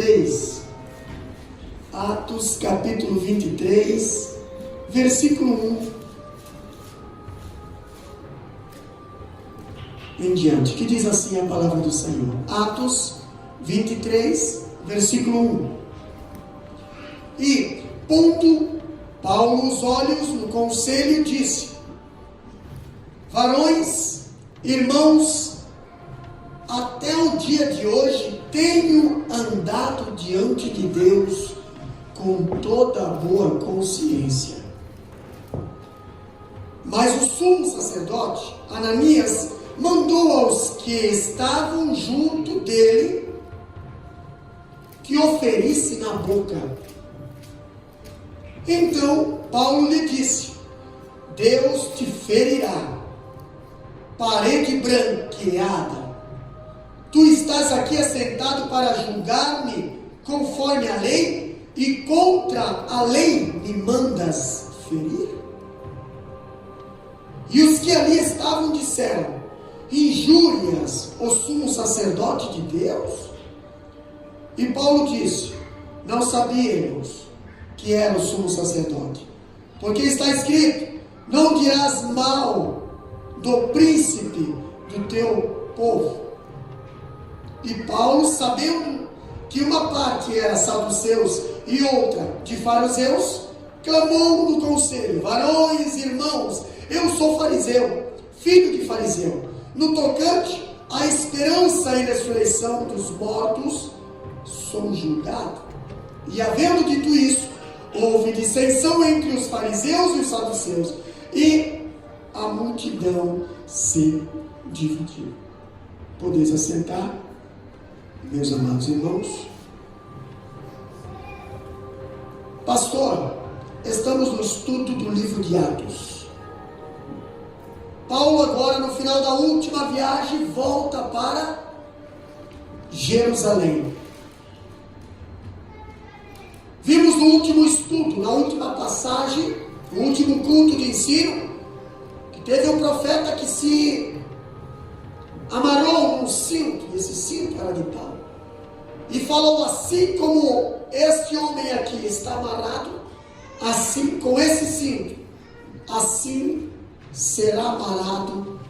23. Atos capítulo 23, versículo 1 em diante, que diz assim a palavra do Senhor. Atos 23, versículo 1. E, pondo Paulo os olhos no conselho, disse: varões, irmãos, até o dia de hoje tenho andado diante de Deus com toda a boa consciência. Mas o sumo sacerdote, Ananias, mandou aos que estavam junto dele que o ferisse na boca. Então Paulo lhe disse: Deus te ferirá, parede branqueada. Tu estás aqui assentado para julgar-me conforme a lei, e contra a lei me mandas ferir? E os que ali estavam disseram: injúrias o sumo sacerdote de Deus? E Paulo disse: não sabíamos que era o sumo sacerdote, porque está escrito: não dirás mal do príncipe do teu povo. E Paulo, sabendo que uma parte era saduceus e outra de fariseus, clamou no conselho: varões, irmãos, eu sou fariseu, filho de fariseu. No tocante à esperança e ressurreição dos mortos, sou julgado. E havendo dito isso, houve dissensão entre os fariseus e os saduceus, e a multidão se dividiu. Podeis assentar, meus amados irmãos. Pastor, estamos no estudo do livro de Atos. Paulo agora, no final da última viagem, volta para Jerusalém. Vimos no último estudo, na última passagem, no último culto de ensino, que teve um profeta que se amarrou num cinto, e esse cinto era de pau, e falou: assim como este homem aqui está amarrado, assim, com esse cinto, assim será amarrado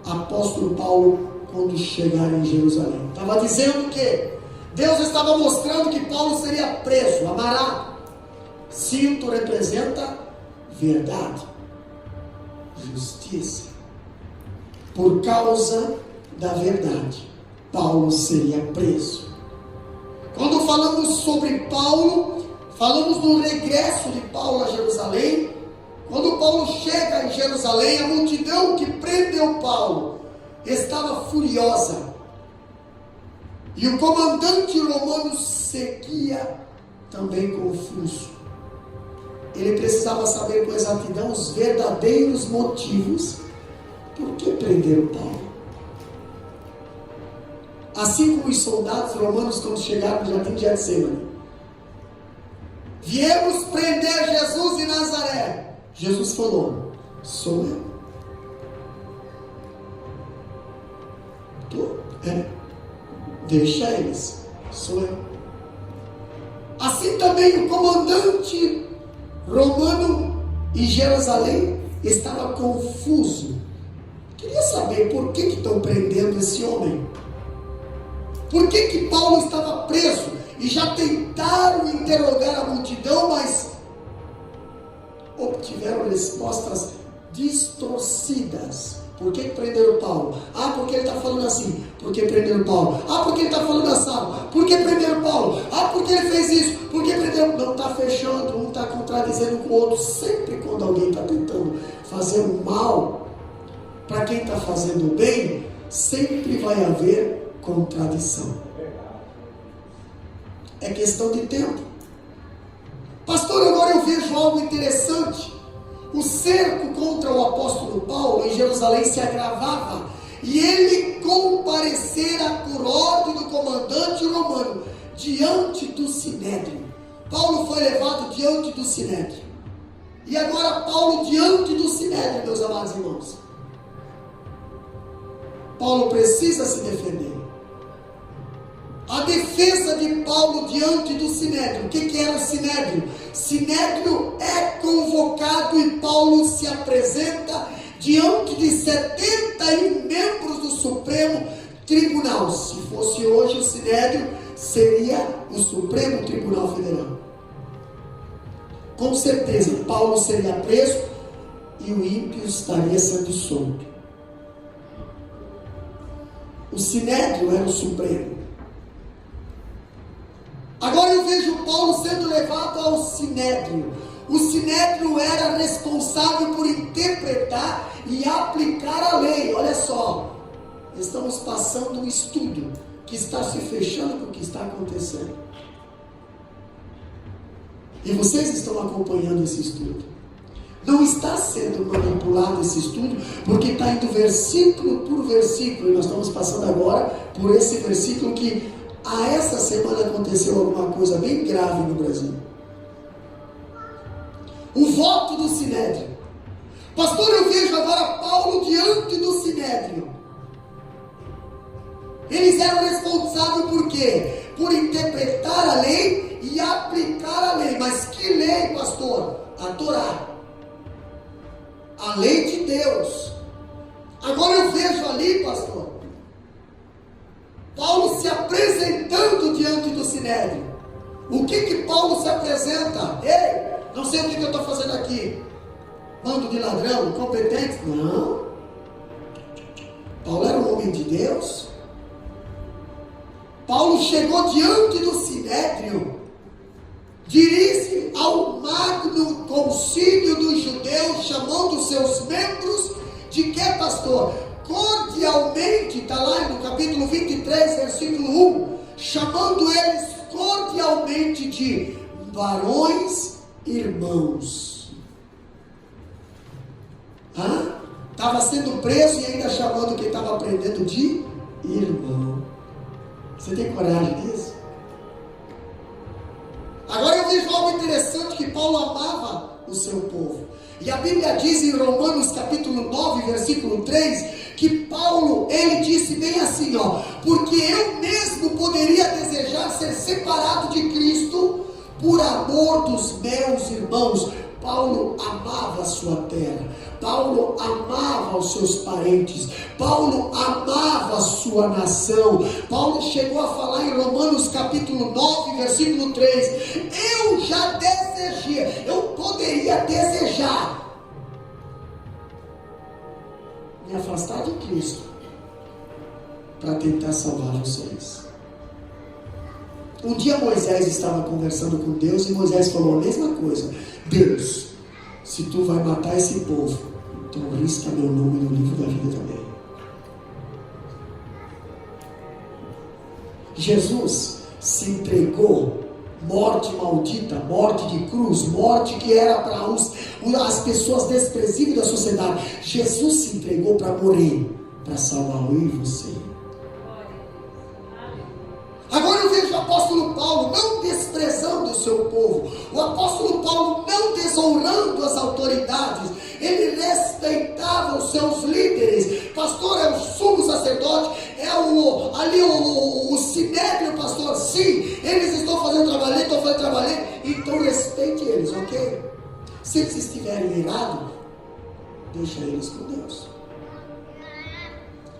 apóstolo Paulo quando chegar em Jerusalém. Estava dizendo que Deus estava mostrando que Paulo seria preso, amarrado. Cinto representa verdade, justiça. Por causa da verdade, Paulo seria preso. Quando falamos sobre Paulo, falamos do regresso de Paulo a Jerusalém. Quando Paulo chega em Jerusalém, a multidão que prendeu Paulo estava furiosa. E o comandante romano seguia também confuso. Ele precisava saber com exatidão os verdadeiros motivos por que prenderam Paulo. Assim como os soldados romanos, quando chegaram no jardim de Getsemane: viemos prender Jesus de Nazaré. Jesus falou: sou eu. Tu? Deixa eles, sou eu. Assim também o comandante romano em Jerusalém estava confuso. Queria saber por que estão prendendo esse homem. Por que Paulo estava preso? E já tentaram interrogar a multidão, mas obtiveram respostas distorcidas. Por que prenderam Paulo? Ah, porque ele está falando assim. Por que prenderam Paulo? Ah, porque ele está falando assado. Por que prenderam Paulo? Ah, porque ele fez isso. Por que prenderam? Não está fechando, um está contradizendo com o outro. Sempre quando alguém está tentando fazer o mal para quem está fazendo o bem, sempre vai haver contradição. É questão de tempo. Pastor, agora eu vejo algo interessante. O cerco contra o apóstolo Paulo em Jerusalém se agravava, e ele comparecera por ordem do comandante romano diante do sinédrio. Paulo foi levado diante do sinédrio. E agora Paulo diante do sinédrio, meus amados irmãos. Paulo precisa se defender. A defesa de Paulo diante do Sinédrio. O que era o Sinédrio? Sinédrio é convocado e Paulo se apresenta diante de 71 membros do Supremo Tribunal. Se fosse hoje o Sinédrio, seria o Supremo Tribunal Federal. Com certeza, Paulo seria preso e o ímpio estaria sendo solto. O Sinédrio era o Supremo. Agora eu vejo Paulo sendo levado ao Sinédrio. O Sinédrio era responsável por interpretar e aplicar a lei. Olha só, estamos passando um estudo que está se fechando com o que está acontecendo. E vocês estão acompanhando esse estudo. Não está sendo manipulado esse estudo, porque está indo versículo por versículo. E nós estamos passando agora por esse versículo que essa semana aconteceu alguma coisa bem grave no Brasil. O voto do Sinédrio. Pastor, eu vejo agora Paulo diante do Sinédrio. Eles eram responsáveis por quê? Por interpretar a lei e aplicar a lei. Mas que lei, pastor? A Torá. A lei de Deus. Agora eu vejo ali, pastor, Paulo se apresentando diante do Sinédrio. O que Paulo se apresenta? Ei, não sei o que eu estou fazendo aqui. Bando de ladrão, incompetente? Não. Paulo era um homem de Deus. Paulo chegou diante do Sinédrio, dirige ao magno concílio dos judeus, chamando seus membros de que, pastor? Cordialmente, está lá no capítulo 23, versículo 1, chamando eles cordialmente de varões irmãos. Estava sendo preso e ainda chamando quem estava aprendendo de irmão. Você tem coragem disso? Agora eu vejo algo interessante, que Paulo amava o seu povo. E a Bíblia diz em Romanos capítulo 9, versículo 3, que Paulo, ele disse bem assim, porque eu mesmo poderia desejar ser separado de Cristo por amor dos meus irmãos. Paulo amava a sua terra, Paulo amava os seus parentes, Paulo amava a sua nação. Paulo chegou a falar em Romanos capítulo 9, versículo 3, eu já desejei, eu poderia desejar me afastar de Cristo para tentar salvar vocês. Um dia Moisés estava conversando com Deus e Moisés falou a mesma coisa. Deus, se tu vai matar esse povo, então risca meu nome no livro da vida também. Jesus se entregou, morte maldita, morte de cruz, morte que era para as pessoas desprezíveis da sociedade. Jesus se entregou para morrer, para salvar eu e você. Agora eu vejo o apóstolo Paulo não desprezando o seu povo, o apóstolo Paulo não desonrando as autoridades, ele respeitava os seus líderes. Pastor, é o sumo sacerdote, é o sinédrio, pastor, sim, eles estão fazendo trabalho, então respeite eles, ok? Se eles estiverem errados, deixa eles com Deus.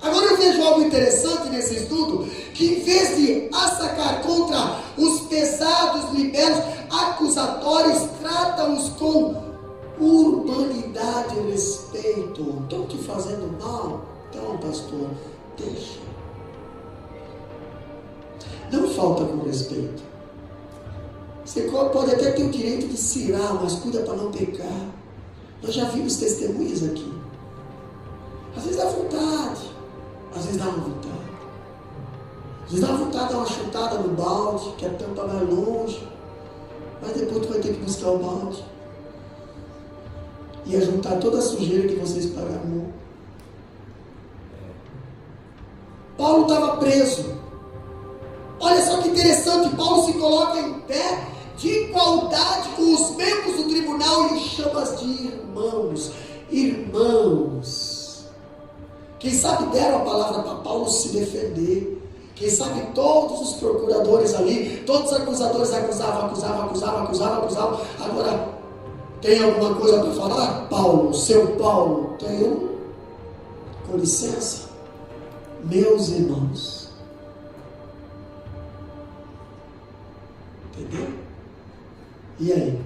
Agora eu vejo algo interessante nesse estudo, que em vez de assacar contra os pesados liberos acusatórios, trata-os com urbanidade e respeito. Estão te fazendo mal? Então, pastor, deixa. Não falta com respeito. Você pode até ter o direito de se irar, mas cuida para não pecar. Nós já vimos testemunhas aqui. Às vezes dá vontade. Às vezes dá uma vontade. Às vezes dá uma vontade de dar uma chutada no balde, que a tampa vai longe. Mas depois tu vai ter que buscar o balde. E juntar toda a sujeira que vocês pagaram. Paulo estava preso. Olha só que interessante, Paulo se coloca em pé, de igualdade com os membros do tribunal, e chama-os de irmãos. Irmãos. Quem sabe deram a palavra para Paulo se defender. Quem sabe todos os procuradores ali, todos os acusadores acusavam. Agora, tem alguma coisa para falar? Paulo, seu Paulo, tenho. Com licença, meus irmãos. Entendeu? E aí?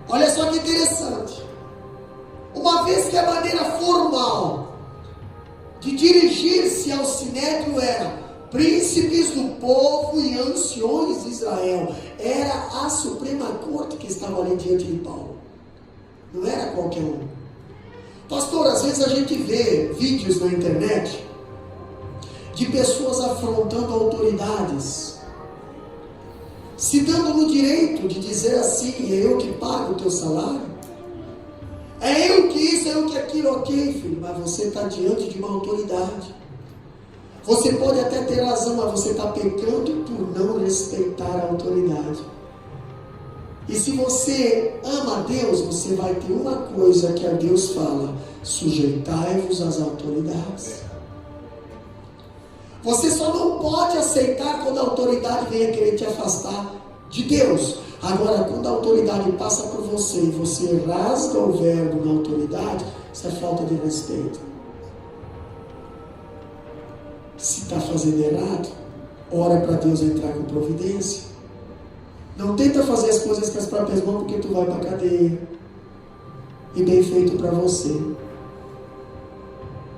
Olha só que interessante. Uma vez que a maneira formal de dirigir-se ao sinédrio era príncipes do povo e anciões de Israel, era a Suprema Corte que estava ali diante de Paulo. Não era qualquer um. Pastor, às vezes a gente vê vídeos na internet de pessoas afrontando autoridades, se dando no direito de dizer assim: é eu que pago o teu salário, é eu que isso, é eu que aquilo. Ok, filho, mas você está diante de uma autoridade. Você pode até ter razão, mas você está pecando por não respeitar a autoridade. E se você ama a Deus, você vai ter uma coisa que a Deus fala: sujeitai-vos às autoridades. Você só não pode aceitar quando a autoridade venha querer te afastar de Deus. Agora, quando a autoridade passa por você e você rasga o verbo na autoridade, isso é falta de respeito. Se está fazendo errado, ora para Deus entrar com providência. Não tenta fazer as coisas com as próprias mãos, porque tu vai para a cadeia. E bem feito para você.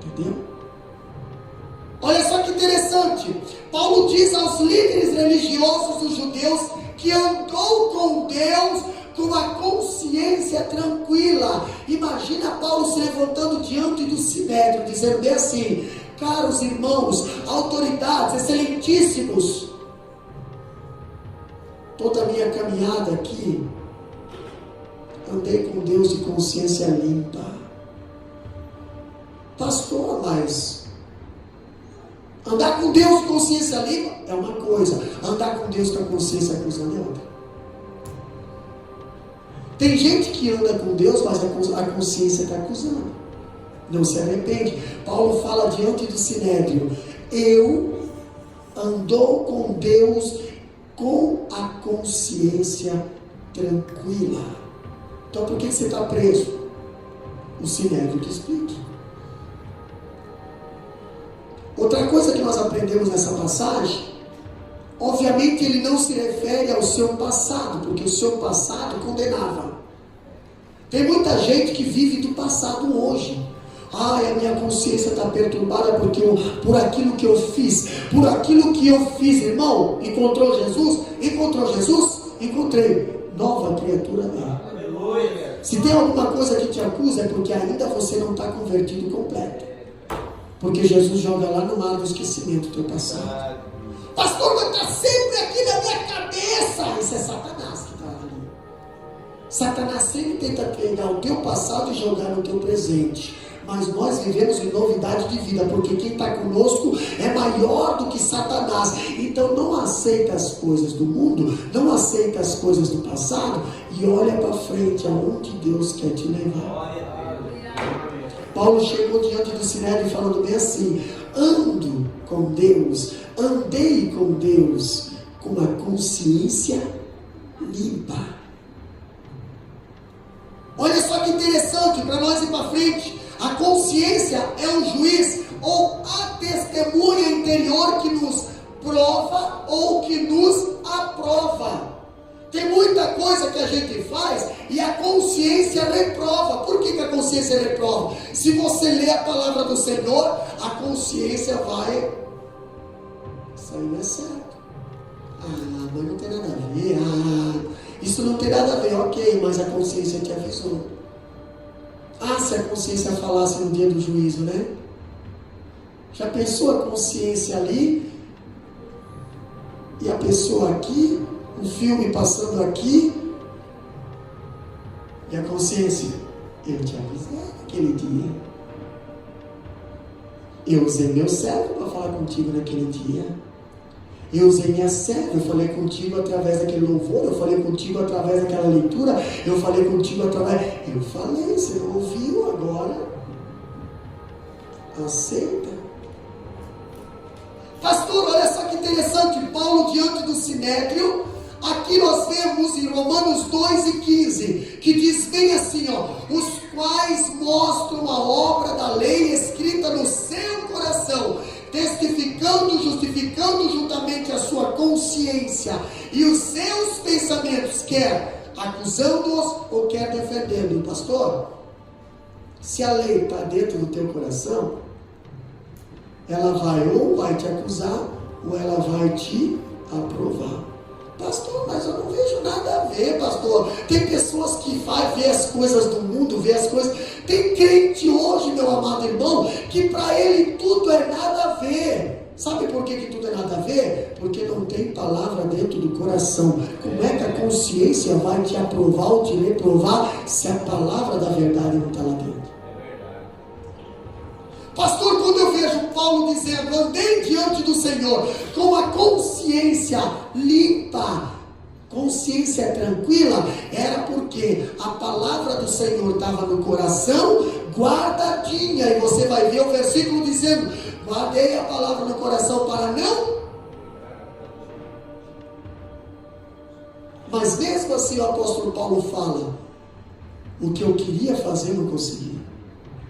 Entendeu? Olha só que interessante. Paulo diz aos líderes religiosos dos judeus que andou com Deus com a consciência tranquila. Imagina Paulo se levantando diante do sinédrio, dizendo bem assim: caros irmãos, autoridades, excelentíssimos, toda a minha caminhada aqui, andei com Deus de consciência limpa. Pastor, mas andar com Deus de consciência limpa é uma coisa, andar com Deus com a consciência acusando é outra. Tem gente que anda com Deus, mas a consciência está acusando, não se arrepende. Paulo fala diante do sinédrio: eu andou com Deus com a consciência tranquila. Então por que você está preso? O sinédrio te explica. Outra coisa que nós aprendemos nessa passagem, obviamente ele não se refere ao seu passado, porque o seu passado condenava. Tem muita gente que vive do passado hoje. Ai, a minha consciência está perturbada porque por aquilo que eu fiz. Irmão, encontrou Jesus? Encontrou Jesus? Encontrei. Nova criatura é. Se tem alguma coisa que te acusa, é porque ainda você não está convertido completo. Porque Jesus joga lá no mar do esquecimento do teu passado. Pastor, mas está sempre aqui na minha cabeça. Isso é Satanás que está ali. Satanás sempre tenta pegar o teu passado e jogar no teu presente. Mas nós vivemos em novidade de vida, porque quem está conosco é maior do que Satanás. Então não aceita as coisas do mundo, não aceita as coisas do passado e olha para frente, aonde Deus quer te levar. Paulo chegou diante do sinédrio falando bem assim: ando com Deus, andei com Deus com a consciência limpa. Olha só que interessante, para nós ir para frente. A consciência é um juiz ou a testemunha interior que nos prova ou que nos aprova. Tem muita coisa que a gente faz e a consciência reprova. Por que a consciência reprova? Se você lê a palavra do Senhor, a consciência vai sair não é certo. Mas não tem nada a ver. Isso não tem nada a ver. Ok, mas a consciência te avisou. Se a consciência falasse no dia do juízo, né? Já pensou a consciência ali e a pessoa aqui, um filme passando aqui, e a consciência: eu te avisei naquele dia, eu usei meu cérebro para falar contigo naquele dia, eu usei minha cérebro, eu falei contigo através daquele louvor, eu falei contigo através daquela leitura, eu falei contigo através... Eu falei, você não ouviu agora? Aceita. Pastor, olha só que interessante, Paulo diante do Sinédrio, aqui nós vemos em Romanos 2:15, que diz bem assim, os quais mostram a obra da lei escrita no seu coração, testificando, justificando juntamente a sua consciência e os seus pensamentos, quer acusando-os ou quer defendendo. Pastor, se a lei está dentro do teu coração, ela vai te acusar ou ela vai te aprovar. Pastor, mas eu não vejo nada a ver, pastor. Tem pessoas que vai ver as coisas do mundo, ver as coisas. Tem crente hoje, meu amado irmão, que para ele tudo é nada a ver. Sabe por que tudo é nada a ver? Porque não tem palavra dentro do coração. Como é que a consciência vai te aprovar ou te reprovar se a palavra da verdade não está lá dentro? Pastor, quando eu vejo Paulo dizendo, andei diante do Senhor com a consciência limpa, consciência tranquila, era porque a palavra do Senhor estava no coração, guardadinha, e você vai ver o versículo dizendo, guardei a palavra no coração para não. Mas mesmo assim o apóstolo Paulo fala, o que eu queria fazer não consegui.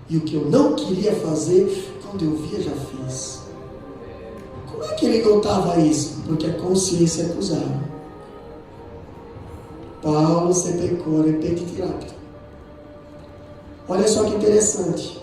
E o que eu não queria fazer, quando eu via, já fiz. Como é que ele notava isso? Porque a consciência acusava. Paulo se pecou, repetite rápido. Olha só que interessante.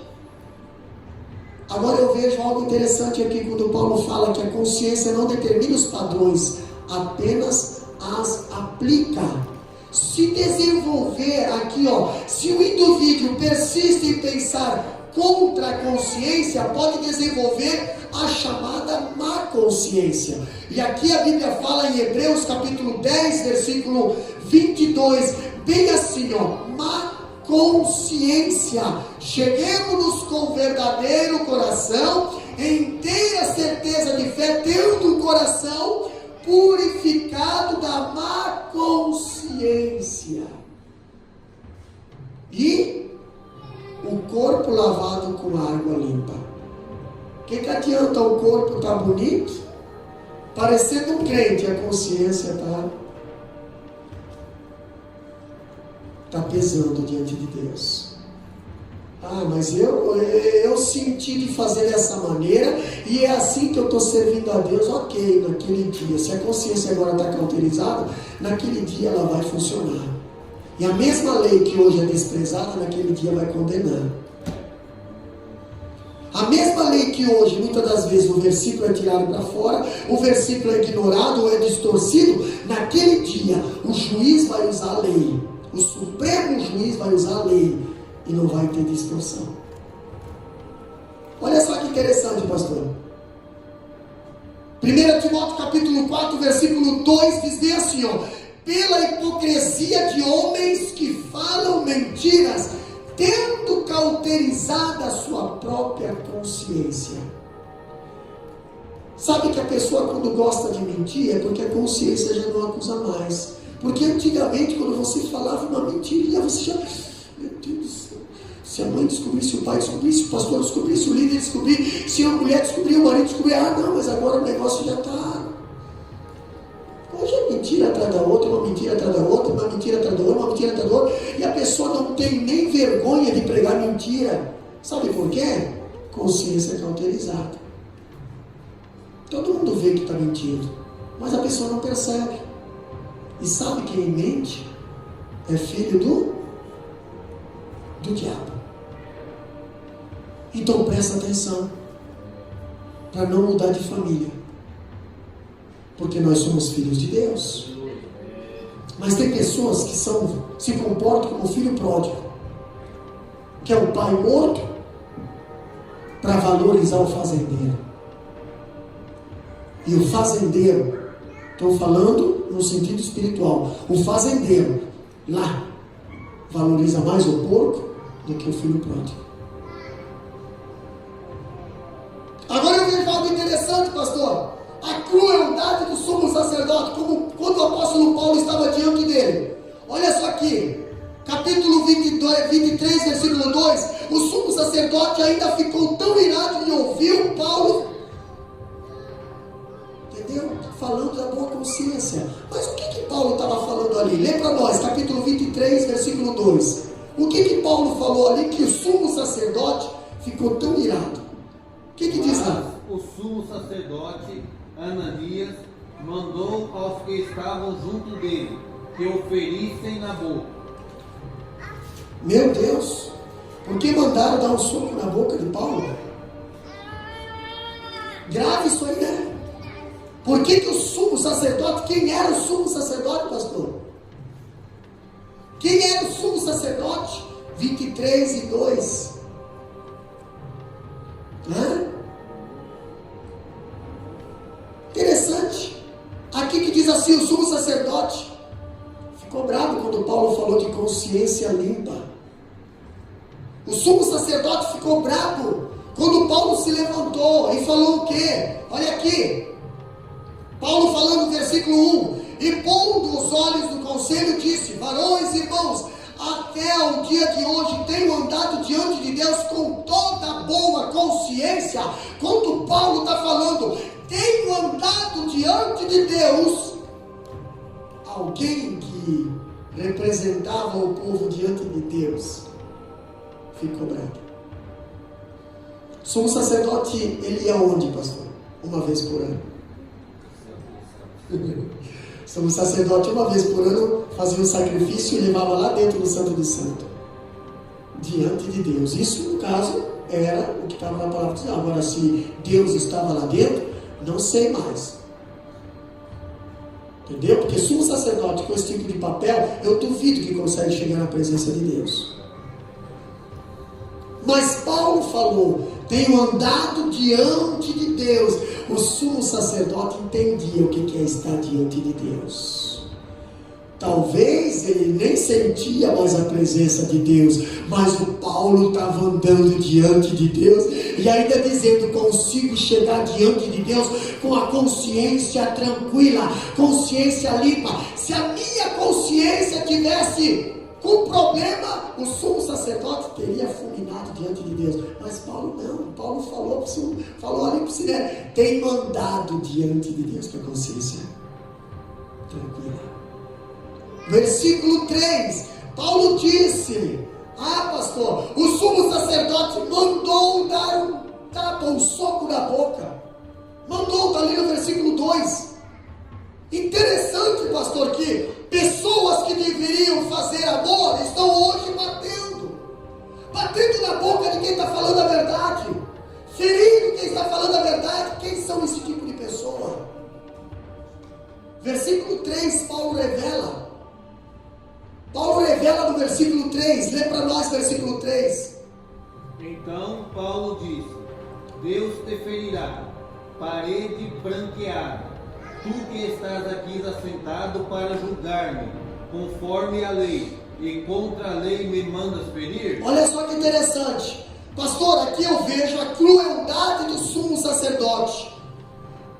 Agora eu vejo algo interessante aqui, quando Paulo fala que a consciência não determina os padrões, apenas as aplica. Se desenvolver aqui, se o indivíduo persiste em pensar contra a consciência, pode desenvolver a chamada má consciência. E aqui a Bíblia fala em Hebreus capítulo 10, versículo 22, bem assim, má consciência. Cheguemos-nos com verdadeiro coração, em inteira certeza de fé, tendo o coração purificado da má consciência e o corpo lavado com água limpa. O que adianta o corpo estar bonito, parecendo um crente, e a consciência está pesando diante de Deus? Mas eu senti de fazer dessa maneira, e é assim que eu estou servindo a Deus. Ok, naquele dia, se a consciência agora está cauterizada, naquele dia ela vai funcionar. E a mesma lei que hoje é desprezada, naquele dia vai condenar. A mesma lei que hoje, muitas das vezes, o versículo é tirado para fora, o versículo é ignorado ou é distorcido, naquele dia o juiz vai usar a lei, o supremo juiz vai usar a lei, e não vai ter distorção. Olha só que interessante, pastor. 1 Timóteo capítulo 4, versículo 2, diz bem assim, pela hipocrisia de homens que falam mentiras, tendo cauterizada a sua própria consciência. Sabe que a pessoa, quando gosta de mentir, é porque a consciência já não acusa mais. Porque antigamente, quando você falava uma mentirinha, você já... Meu Deus do céu. Se a mãe descobrisse, se o pai descobrisse, se o pastor descobrisse, se o líder descobrisse, se a mulher descobrir, o marido descobrir, não, mas agora o negócio já está. Hoje é mentira atrás da outra, uma mentira atrás da outra, uma mentira atrás da outra, uma mentira atrás da outra, e a pessoa não tem nem vergonha de pregar mentira. Sabe por quê? Consciência cauterizada. Todo mundo vê que está mentindo, mas a pessoa não percebe. E sabe quem mente? É filho do diabo. Então presta atenção, para não mudar de família, porque nós somos filhos de Deus. Mas tem pessoas que se comportam como filho pródigo, que é o pai morto, para valorizar o fazendeiro. E o fazendeiro, estou falando no sentido espiritual, o fazendeiro lá valoriza mais o porco do que o filho pródigo. Agora eu vejo algo interessante, pastor. A crueldade do sumo sacerdote, como quando o apóstolo Paulo estava diante dele. Olha só aqui, capítulo 23, versículo 2. O sumo sacerdote ainda ficou tão irado e ouviu Paulo falando da boa consciência. Mas o que Paulo estava falando ali? Lê para nós, capítulo 23, versículo 2. O que Paulo falou ali que o sumo sacerdote ficou tão irado? O que diz lá? O sumo sacerdote Ananias mandou aos que estavam junto dele que o ferissem na boca. Meu Deus, por que mandaram dar um soco na boca de Paulo? Grave isso aí, né? Por que o sumo sacerdote, quem era o sumo sacerdote, pastor? Quem era o sumo sacerdote? 23 e 2. Interessante. Aqui que diz assim, o sumo sacerdote ficou bravo quando Paulo falou de consciência limpa. O sumo sacerdote ficou bravo quando Paulo se levantou e falou o quê? Olha aqui, Paulo falando no versículo 1: e pondo os olhos no conselho disse: varões e irmãos, até o dia de hoje tenho andado diante de Deus com toda boa consciência. Quando Paulo está falando, tenho andado diante de Deus, alguém que representava o povo diante de Deus ficou bravo. Sumo sacerdote, ele ia onde, pastor? Uma vez por ano. Sumo sacerdote, uma vez por ano, fazia um sacrifício e levava lá dentro do Santo do Santo, diante de Deus. Isso, no caso, era o que estava na palavra de Deus. Agora, se Deus estava lá dentro, não sei mais. Entendeu? Porque sumo sacerdote com esse tipo de papel, eu duvido que consegue chegar na presença de Deus. Mas Paulo falou: tenho andado diante de Deus. O sumo sacerdote entendia o que é estar diante de Deus. Talvez ele nem sentia mais a presença de Deus, mas o Paulo estava andando diante de Deus e ainda dizendo: consigo chegar diante de Deus com a consciência tranquila, consciência limpa. Se a minha consciência tivesse com problema, o sumo sacerdote teria fulminado diante de Deus. Mas Paulo não. Paulo falou ali para o Sinédrio: tem mandado diante de Deus com a consciência tranquila. Versículo 3, Paulo disse: pastor, o sumo sacerdote mandou dar um tapa, um soco na boca. Mandou, está ali no versículo 2. Interessante, pastor, que pessoas que deveriam fazer amor estão hoje batendo na boca de quem está falando a verdade, ferindo quem está falando a verdade. Quem são esse tipo de pessoa? Versículo 3, Paulo revela no versículo 3, lê para nós versículo 3. Então Paulo disse: Deus te ferirá, parede branqueada, tu que estás aqui assentado para julgar-me, conforme a lei, e contra a lei me mandas ferir? Olha só que interessante, pastor, aqui eu vejo a crueldade do sumo sacerdote.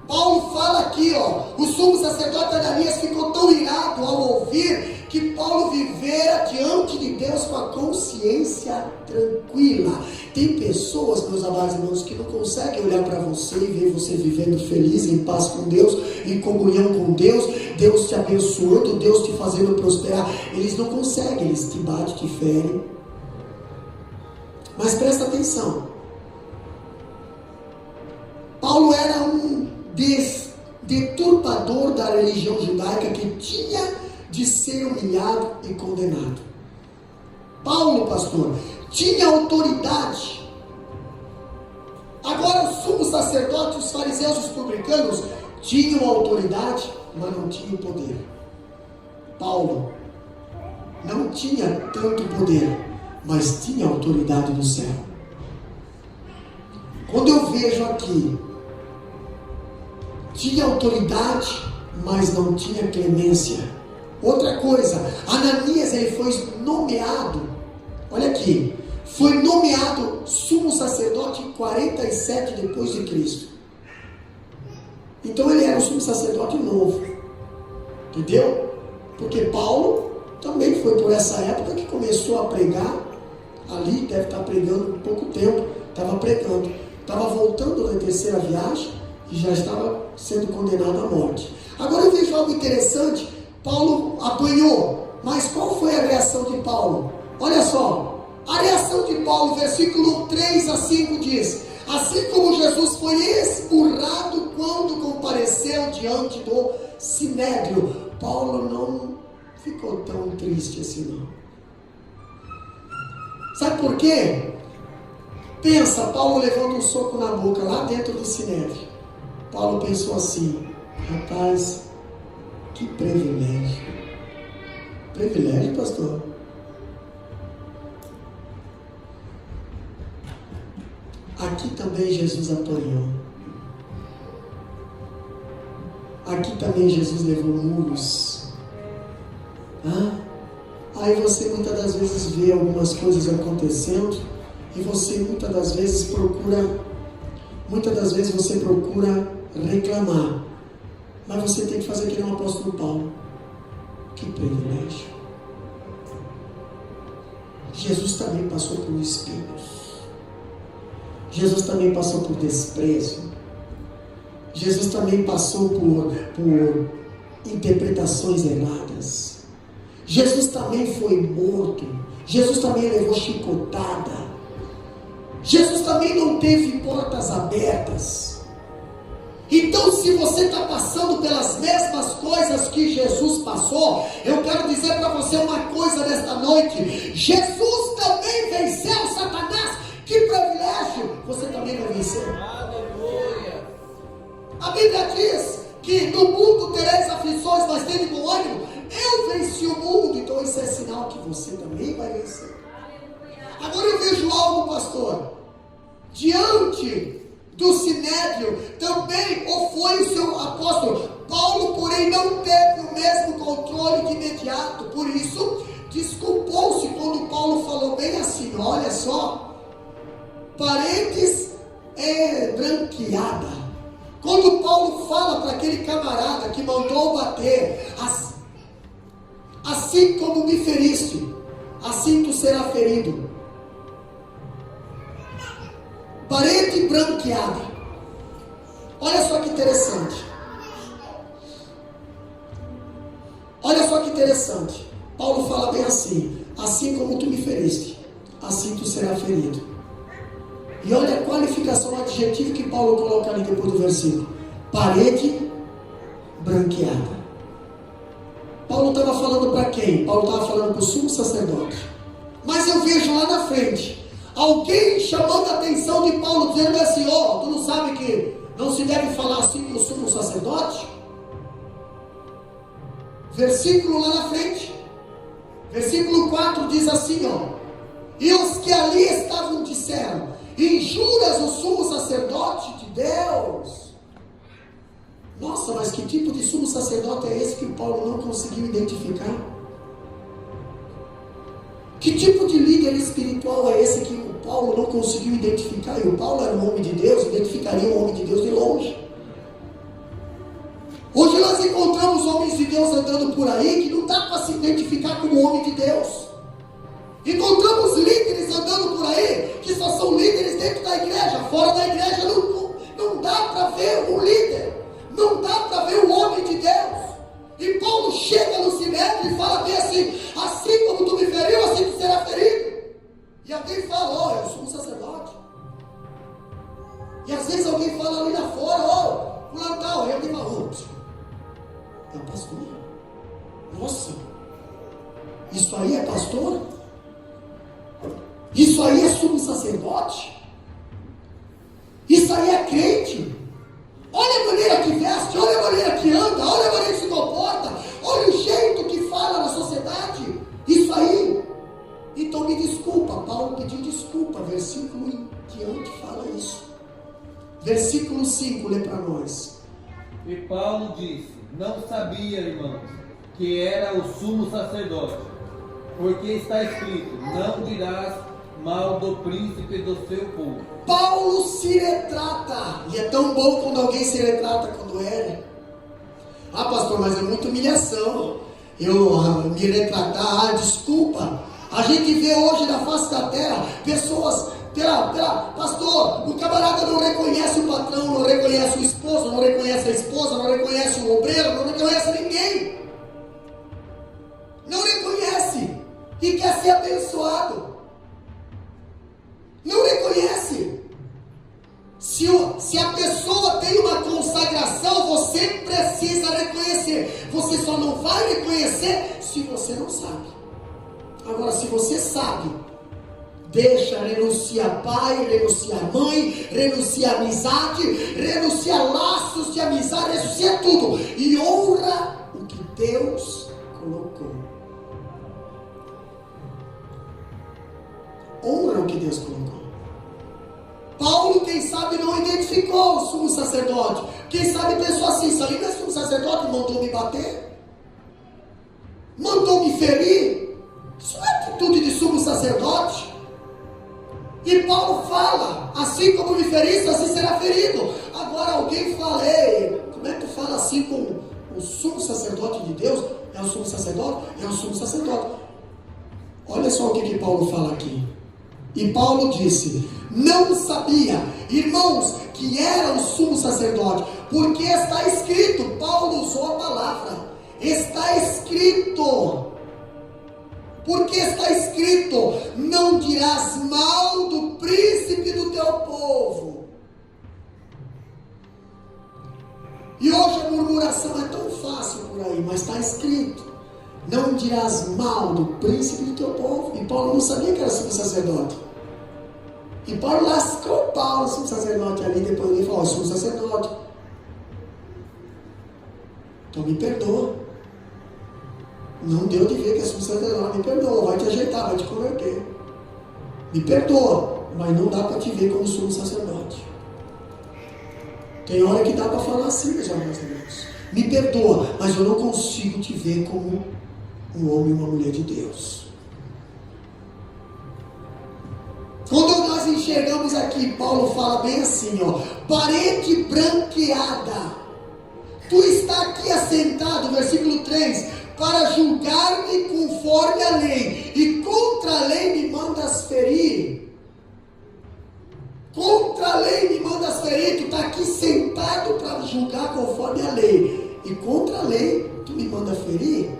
Paulo fala aqui, o sumo sacerdote Ananias ficou tão irado ao ouvir que Paulo vivera diante de Deus com a consciência tranquila. Tem pessoas, meus amados irmãos, que não conseguem olhar para você e ver você vivendo feliz, em paz com Deus, em comunhão com Deus, Deus te abençoando, Deus te fazendo prosperar. Eles não conseguem, eles te batem, te ferem. Mas presta atenção, Paulo era um deturpador da religião judaica que tinha de ser humilhado e condenado. Paulo, pastor, tinha autoridade. Agora o sumo sacerdote, os fariseus e os publicanos tinham autoridade, mas não tinham poder. Paulo não tinha tanto poder, mas tinha autoridade no céu. Quando eu vejo aqui, tinha autoridade, mas não tinha clemência. Outra coisa, Ananias, ele foi nomeado, olha aqui, foi nomeado sumo sacerdote em 47 depois de Cristo. Então ele era um sumo sacerdote novo, entendeu? Porque Paulo também foi por essa época que começou a pregar. Ali deve estar pregando por pouco tempo, estava pregando, estava voltando na terceira viagem e já estava sendo condenado à morte. Agora eu vejo algo interessante. Paulo apanhou, mas qual foi a reação de Paulo? Olha só, a reação de Paulo, versículo 3 a 5 diz: assim como Jesus foi esmurrado quando compareceu diante do Sinédrio, Paulo não ficou tão triste assim não. Sabe por quê? Pensa, Paulo levando um soco na boca lá dentro do Sinédrio. Paulo pensou assim: rapaz, que privilégio. Privilégio, pastor? Aqui também Jesus apanhou. Aqui também Jesus levou muros. Aí você muitas das vezes vê algumas coisas acontecendo e você muitas das vezes procura reclamar. Mas você tem que fazer que nem o apóstolo Paulo. Que privilégio. Jesus também passou por espinhos. Jesus também passou por desprezo. Jesus também passou por interpretações erradas. Jesus também foi morto. Jesus também levou chicotada. Jesus também não teve portas abertas. Então, se você está passando pelas mesmas coisas que Jesus passou, eu quero dizer para você uma coisa nesta noite: Jesus também venceu Satanás. Que privilégio! Você também vai vencer. Aleluia! A Bíblia diz que no mundo tereis aflições, mas tende bom ânimo. Eu venci o mundo, então isso é sinal que você também vai vencer. Agora eu vejo algo, pastor. Diante do Sinédrio também foi o seu apóstolo Paulo, porém não teve o mesmo controle de imediato. Por isso, desculpou-se quando Paulo falou bem assim: olha só, paredes branqueada. Quando Paulo fala para aquele camarada que mandou bater, assim como me feriste, assim tu serás ferido. Parede branqueada. Olha só que interessante. Olha só que interessante. Paulo fala bem assim: assim como tu me feriste, assim tu serás ferido. E olha a qualificação adjetiva que Paulo coloca ali depois do versículo: parede branqueada. Paulo estava falando para quem? Paulo estava falando para o sumo sacerdote. Mas eu vejo lá na frente alguém chamando a atenção de Paulo, dizendo assim: tu não sabe que não se deve falar assim com o sumo sacerdote? Versículo lá na frente, versículo 4 diz assim: e os que ali estavam disseram: injuras o sumo sacerdote de Deus. Nossa, mas que tipo de sumo sacerdote é esse que Paulo não conseguiu identificar? Que tipo de líder espiritual é esse que o Paulo não conseguiu identificar? E o Paulo era um homem de Deus, identificaria um homem de Deus de longe. Hoje nós encontramos homens de Deus andando por aí que não dá para se identificar como homem de Deus. Encontramos líderes andando por aí que só são líderes dentro da igreja. Fora da igreja não dá para ver um líder, não dá para ver um homem de Deus. E Paulo chega no Sinédrio e fala bem assim: assim como tu me feriu, assim tu será ferido. E alguém fala: eu sou um sacerdote. E às vezes alguém fala ali lá fora: fulano tal. E alguém fala: é o pastor. Nossa, isso aí é pastor? Isso aí é sumo sacerdote? Isso aí é crente? Olha a maneira que veste, olha a maneira que anda, olha a maneira que se comporta, olha o jeito que fala na sociedade. Isso aí. Então me desculpa, Paulo pediu desculpa. Versículo em diante fala isso. Versículo 5, lê para nós. E Paulo disse: não sabia, irmãos, que era o sumo sacerdote, porque está escrito: não dirás mal do príncipe do seu povo. Paulo se retrata, e é tão bom quando alguém se retrata quando é. Pastor, mas é muita humilhação eu me retratar. Desculpa. A gente vê hoje na face da terra pessoas Pastor, o camarada não reconhece o patrão, não reconhece o esposo, não reconhece a esposa, não reconhece o obreiro, não reconhece ninguém. Não reconhece e quer ser abençoado. Não reconhece. Se a pessoa tem uma consagração, você precisa reconhecer. Você só não vai reconhecer se você não sabe. Agora, se você sabe, deixa, renuncia a pai, renuncia a mãe, renuncia a amizade, renuncia a laços de amizade, renuncia tudo e honra o que Deus colocou. Honra o que Deus colocou. Paulo, quem sabe, não identificou o sumo sacerdote. Quem sabe pensou assim: isso ali não é sumo sacerdote, mandou me bater, mandou me ferir. Isso não é atitude de sumo sacerdote. E Paulo fala: assim como me feriste, assim será ferido. Agora alguém fala: ei, como é que tu fala assim com o sumo sacerdote de Deus? É o sumo sacerdote? É o sumo sacerdote. Olha só o que Paulo fala aqui. E Paulo disse: não sabia, irmãos, que era o sumo sacerdote, porque está escrito. Paulo usou a palavra, está escrito. Porque está escrito: não dirás mal do príncipe do teu povo. E hoje a murmuração é tão fácil por aí, mas está escrito: não dirás mal do príncipe do teu povo. E Paulo não sabia que era sumo sacerdote. E Paulo lascou Paulo, sumo sacerdote ali. Depois ele falou: sumo sacerdote, então me perdoa. Não deu de ver que é sumo sacerdote. Me perdoa, vai te ajeitar, vai te converter. Me perdoa, mas não dá para te ver como sumo sacerdote. Tem hora que dá para falar assim, meus amados irmãos. Me perdoa, mas eu não consigo te ver como um homem e uma mulher de Deus. Quando nós enxergamos aqui, Paulo fala bem assim, ó: parede branqueada. Tu está aqui assentado, versículo 3, para julgar-me conforme a lei, e contra a lei me mandas ferir. Contra a lei me mandas ferir. Tu está aqui sentado para julgar conforme a lei, e contra a lei tu me mandas ferir.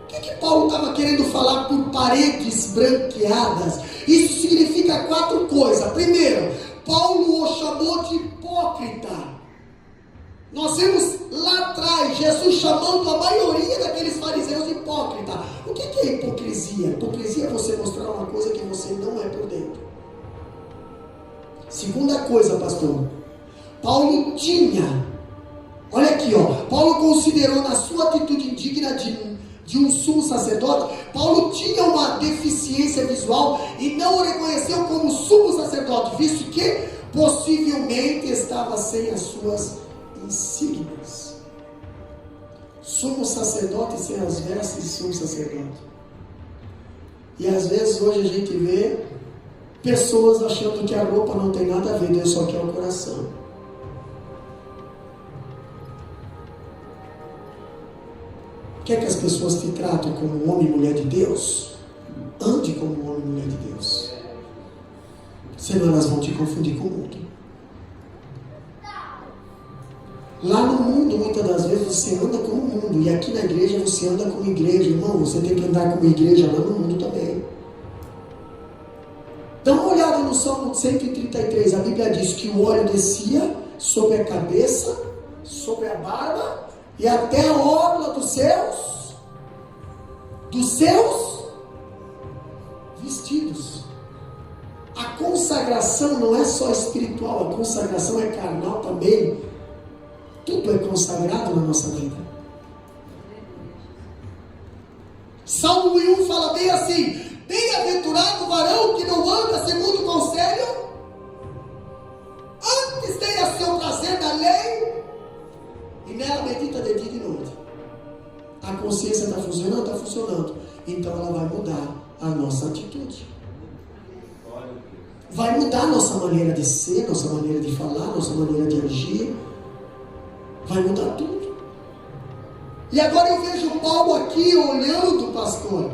O que Paulo estava querendo falar por paredes branqueadas? Isso significa 4 coisas. Primeiro, Paulo o chamou de hipócrita. Nós vemos lá atrás Jesus chamando a maioria daqueles fariseus de hipócrita. O que é hipocrisia? Hipocrisia é você mostrar uma coisa que você não é por dentro. Segunda coisa, pastor, Paulo tinha, olha aqui, ó, Paulo considerou na sua atitude indigna de um sumo sacerdote, Paulo tinha uma deficiência visual e não o reconheceu como sumo sacerdote, visto que possivelmente estava sem as suas insígnias. Sumo sacerdote sem as vestes de sumo sacerdote. E às vezes hoje a gente vê pessoas achando que a roupa não tem nada a ver, Deus só quer o coração. Quer que as pessoas te tratem como homem e mulher de Deus? Ande como homem e mulher de Deus. Senão elas vão te confundir com o mundo. Lá no mundo, muitas das vezes, você anda como o mundo. E aqui na igreja, você anda como igreja. Irmão, você tem que andar como igreja lá no mundo também. Dá uma olhada no Salmo 133. A Bíblia diz que o óleo descia sobre a cabeça, sobre a barba e até a orla dos seus vestidos. A consagração não é só espiritual, a consagração é carnal também. Tudo é consagrado na nossa vida. Salmo 1 fala bem assim: bem-aventurado o varão que não anda segundo o conselho, antes tenha seu prazer na lei, e nela medita de dia e de noite. A consciência está funcionando? Está funcionando. Então ela vai mudar a nossa atitude. Vai mudar a nossa maneira de ser, nossa maneira de falar, nossa maneira de agir. Vai mudar tudo. E agora eu vejo Paulo aqui olhando, pastor,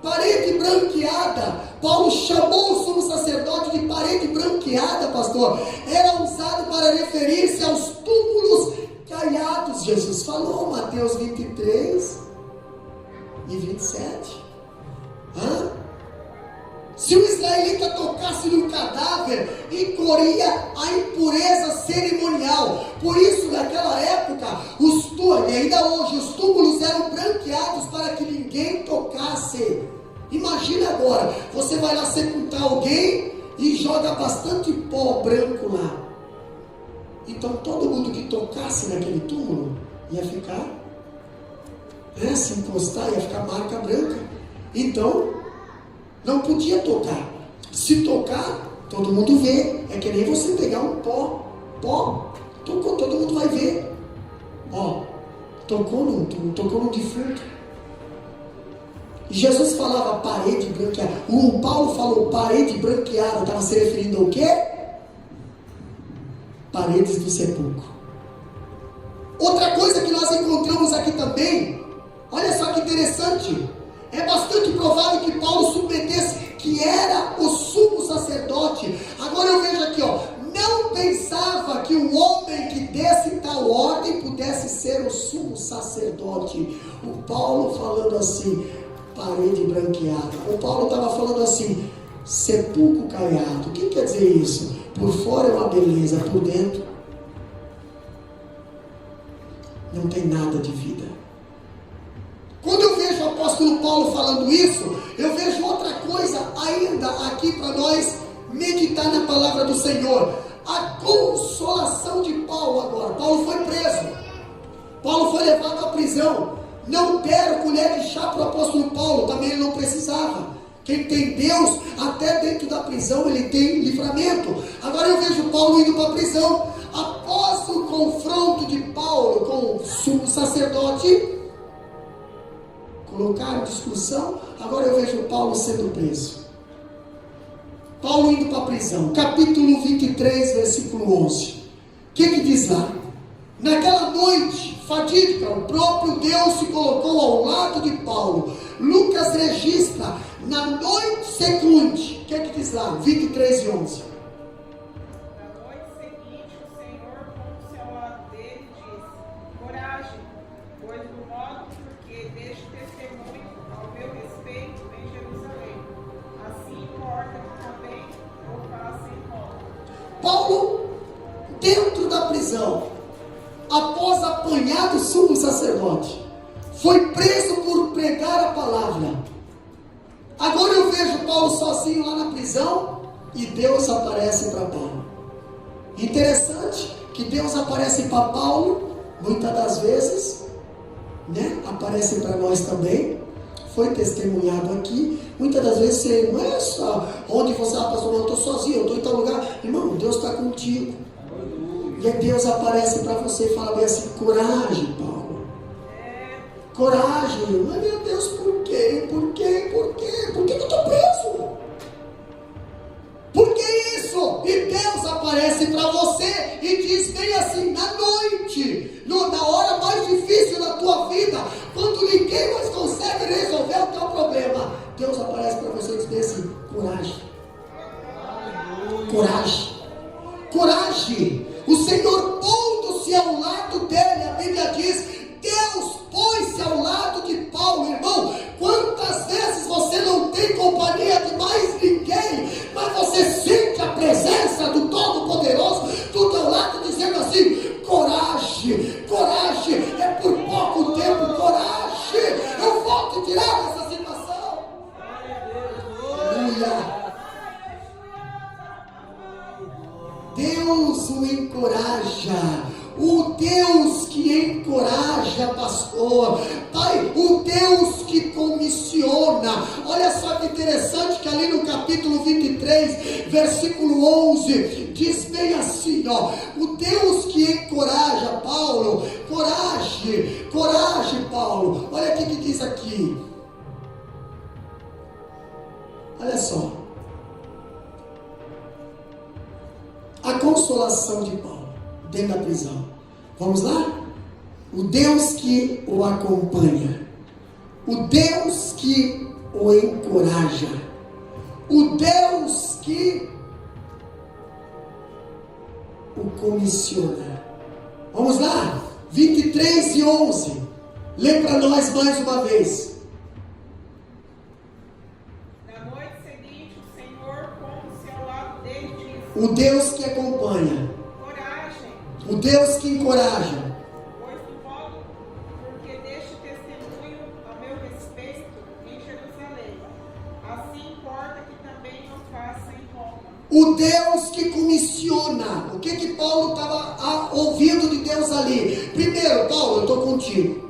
Parede branqueada. Paulo chamou o sumo sacerdote de parede branqueada, pastor. Era usado para referir-se aos túmulos caiados. Jesus falou, Mateus 23 e 27. Se o israelita tocasse no cadáver, incorria a impureza cerimonial. Por isso, naquela época, e ainda hoje, os túmulos eram branqueados para que ninguém tocasse. Imagina agora, você vai lá sepultar alguém e joga bastante pó branco lá. Então todo mundo que tocasse naquele túmulo ia ficar, se encostar, ia ficar marca branca. Então não podia tocar. Se tocar, todo mundo vê. É que nem você pegar um pó, tocou, todo mundo vai ver. Tocou no defunto. E Jesus falava parede branqueada. O Paulo falou parede branqueada. Estava se referindo ao quê? Paredes do sepulcro. Outra coisa que nós encontramos aqui também, olha só que interessante, é bastante provável que Paulo submetesse que era o sumo sacerdote. Agora eu vejo aqui, não pensava que um homem que desse tal ordem pudesse ser o sumo sacerdote. O Paulo falando assim, parede branqueada. O Paulo estava falando assim, sepulcro caiado. O que quer dizer isso? Por fora é uma beleza, por dentro não tem nada de vida. Quando eu vejo o apóstolo Paulo falando isso, eu vejo outra coisa ainda aqui para nós meditar na palavra do Senhor. A consolação de Paulo agora. Paulo foi preso. Paulo foi levado à prisão. Não deram colher de chá para o apóstolo Paulo, também ele não precisava. Quem tem Deus, até dentro da prisão ele tem livramento. Agora eu vejo Paulo indo para a prisão. Após o confronto de Paulo com o sumo sacerdote, colocaram discussão. Agora eu vejo Paulo sendo preso. Paulo indo para a prisão. Capítulo 23, versículo 11. O que diz lá? Naquela noite fatídica, o próprio Deus se colocou ao lado de Paulo. Lucas registra, na noite seguinte, o que diz lá? 23 e 11. Na noite seguinte, o Senhor pôs-se ao lado dele e disse: coragem, pois do modo porque deixo testemunho ao meu respeito em Jerusalém. Assim importa que também eu faça em Roma. Paulo, dentro da prisão, após apanhar do sumo sacerdote, foi preso por pregar a palavra. Agora eu vejo Paulo sozinho lá na prisão e Deus aparece para Paulo. Interessante que Deus aparece para Paulo, muitas das vezes, aparece para nós também. Foi testemunhado aqui. Muitas das vezes você não é só onde você pastor, eu estou sozinho, eu estou em tal lugar. Irmão, Deus está contigo. E aí Deus aparece para você e fala bem assim: coragem, Paulo. Coragem. Mas meu Deus, por quê? Por quê? Por quê? Por que eu estou preso? Por que isso? E Deus aparece para você e diz bem assim, na noite, na hora mais difícil da tua vida, quando ninguém mais consegue resolver o teu problema, Deus aparece para você e diz bem assim: coragem. Coragem. Coragem. O Senhor pondo-se ao lado dele, a Bíblia diz, Deus pôs-se ao lado de Paulo. Irmão, quantas vezes você não tem companhia de mais ninguém, mas você sente a presença do Todo-Poderoso do teu lado, dizendo assim: coragem, coragem, é por pouco tempo, coragem, eu vou te tirar dessa situação. Aleluia. Deus o encoraja. O Deus que encoraja, pastor. Pai, o Deus que comissiona. Olha só que interessante que ali no capítulo 23, versículo 11, diz bem assim, o Deus que encoraja Paulo. Coragem, coragem, Paulo. Olha o que diz aqui. Olha só. A consolação de Paulo dentro da prisão. Vamos lá? O Deus que o acompanha, o Deus que o encoraja. O Deus que o comissiona. Vamos lá? 23:11. Lê para nós mais uma vez. Na noite seguinte, o Senhor pôs-se ao lado dele e disse: O Deus que acompanha. coragem, O Deus que encoraja. pois do modo porque deste testemunho a meu respeito em Jerusalém, assim importa que também eu faça em Roma. O Deus que comissiona. O que Paulo estava ouvindo de Deus ali? Primeiro, Paulo, eu estou contigo.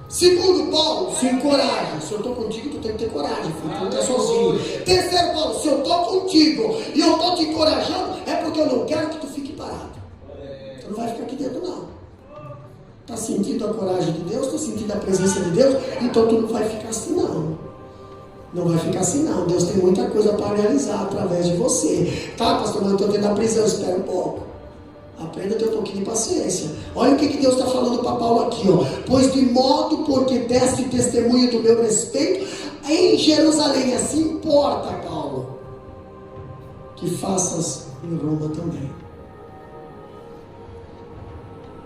Segundo, Paulo, se encoraja. Se eu estou contigo, tu tem que ter coragem, filho. Tu não está sozinho. Terceiro, Paulo, se eu estou contigo e eu estou te encorajando, é porque eu não quero que tu fique parado. Tu não vai ficar aqui dentro, não. Está sentindo a coragem de Deus? Está sentindo a presença de Deus? Então tu não vai ficar assim, não. Não vai ficar assim, não. Deus tem muita coisa para realizar através de você. Tá, pastor, mas eu estou dentro da prisão. Espera um pouco. Aprenda a ter um pouquinho de paciência. Olha o que Deus está falando para Paulo aqui, ó. Pois de modo porque deste testemunho do meu respeito em Jerusalém, assim importa, Paulo, que faças em Roma também.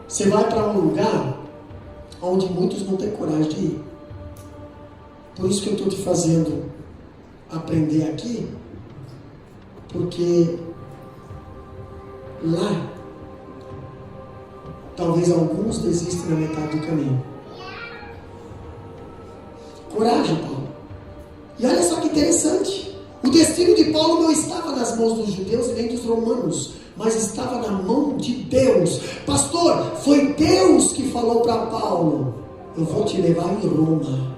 Você vai para um lugar onde muitos não têm coragem de ir. Por isso que eu estou te fazendo aprender aqui, porque lá talvez alguns desistam na metade do caminho. Coragem, Paulo. E olha só que interessante. O destino de Paulo não estava nas mãos dos judeus e nem dos romanos, mas estava na mão de Deus. Pastor, foi Deus que falou para Paulo: eu vou te levar em Roma.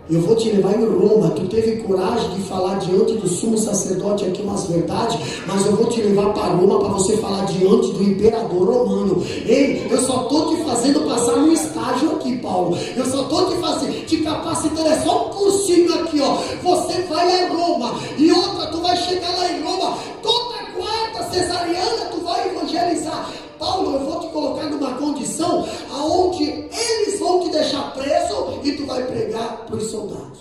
Eu vou te levar em Roma. Tu teve coragem de falar diante do sumo sacerdote aqui umas verdades, mas eu vou te levar para Roma para você falar diante do imperador romano. Ei, eu só estou te fazendo passar um estágio aqui, Paulo. Eu só estou te capacitando. É só um cursinho aqui, ó. Você vai a Roma. E outra, tu vai chegar lá em Roma. Toda quarta cesariana tu vai evangelizar. Paulo, eu vou te colocar numa condição aonde eles vão te deixar preso e tu vai pregar para os soldados.